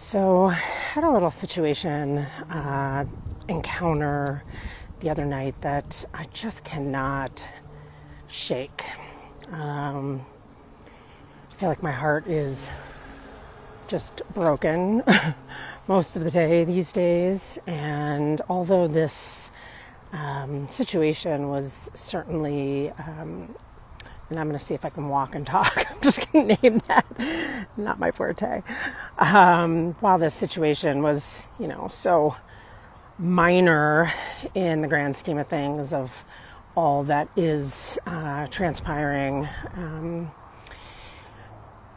So, I had a little situation, encounter the other night that I just cannot shake. I feel like my heart is just broken most of the day these days. And although this situation was certainly, and I'm going to see if I can walk and talk. I'm just going to name that. Not my forte. While this situation was, so minor in the grand scheme of things of all that is transpiring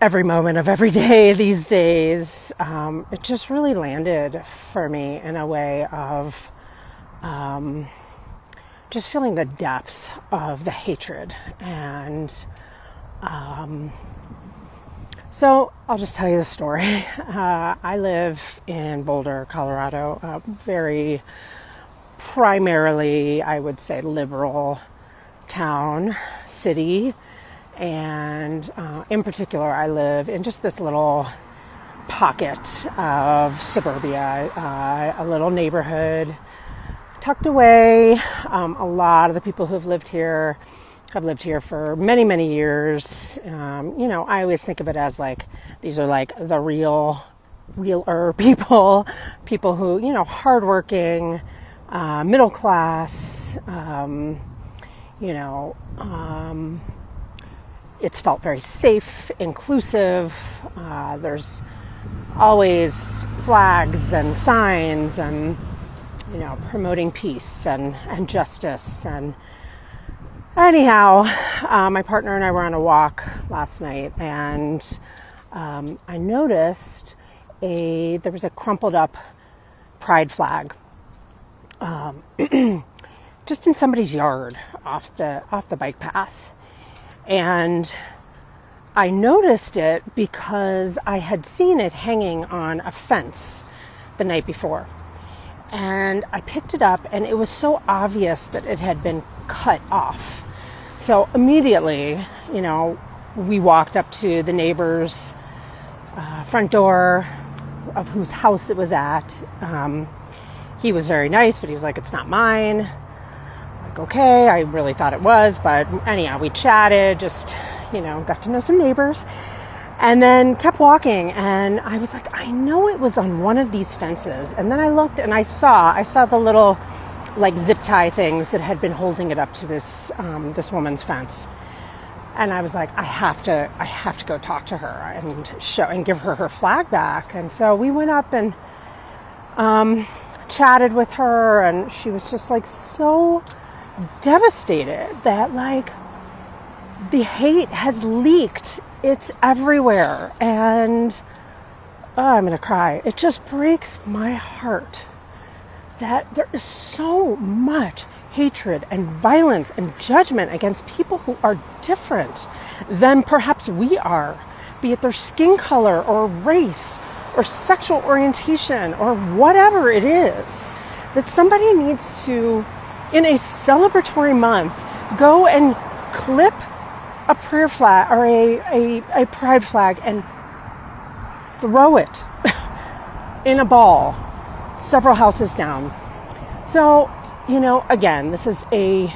every moment of every day these days, it just really landed for me in a way of just feeling the depth of the hatred. And so I'll just tell you the story. I live in Boulder, Colorado, very primarily, I would say, liberal town, city. And in particular, I live in just this little pocket of suburbia, a little neighborhood tucked away. A lot of the people who've lived here have lived here for many, many years. I always think of it as like, these are like the realer people who, hardworking, middle class, it's felt very safe, inclusive. There's always flags and signs and, promoting peace and justice. And anyhow, my partner and I were on a walk last night, and I noticed there was a crumpled up pride flag just in somebody's yard off the bike path. And I noticed it because I had seen it hanging on a fence the night before. And I picked it up, and it was so obvious that it had been cut off. So immediately, we walked up to the neighbor's front door of whose house it was at. He was very nice, but he was like, "It's not mine." Like, okay, I really thought it was, but anyhow, we chatted, just, got to know some neighbors. And then kept walking, and I was like, I know it was on one of these fences. And then I looked, and I saw the little, like, zip tie things that had been holding it up to this woman's fence. And I was like, I have to go talk to her and give her flag back. And so we went up and chatted with her, and she was just like so devastated that like the hate has leaked. It's everywhere, and I'm going to cry. It just breaks my heart that there is so much hatred and violence and judgment against people who are different than perhaps we are, be it their skin color or race or sexual orientation or whatever it is, that somebody needs to, in a celebratory month, go and clip a prayer flag or a pride flag and throw it in a ball several houses down. So, again, this is a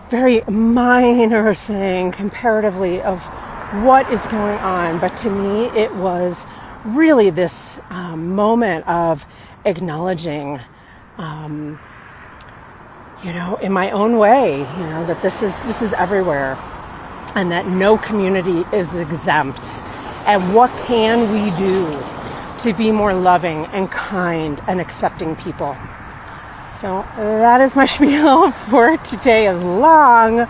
very minor thing comparatively of what is going on. But to me, it was really this moment of acknowledging, in my own way, that this is everywhere. And that no community is exempt. And what can we do to be more loving and kind and accepting people? So that is my spiel for today. Is long.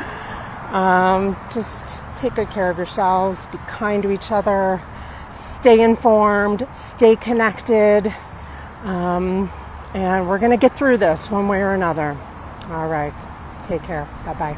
Just take good care of yourselves. Be kind to each other. Stay informed. Stay connected. And we're going to get through this one way or another. All right. Take care. Bye-bye.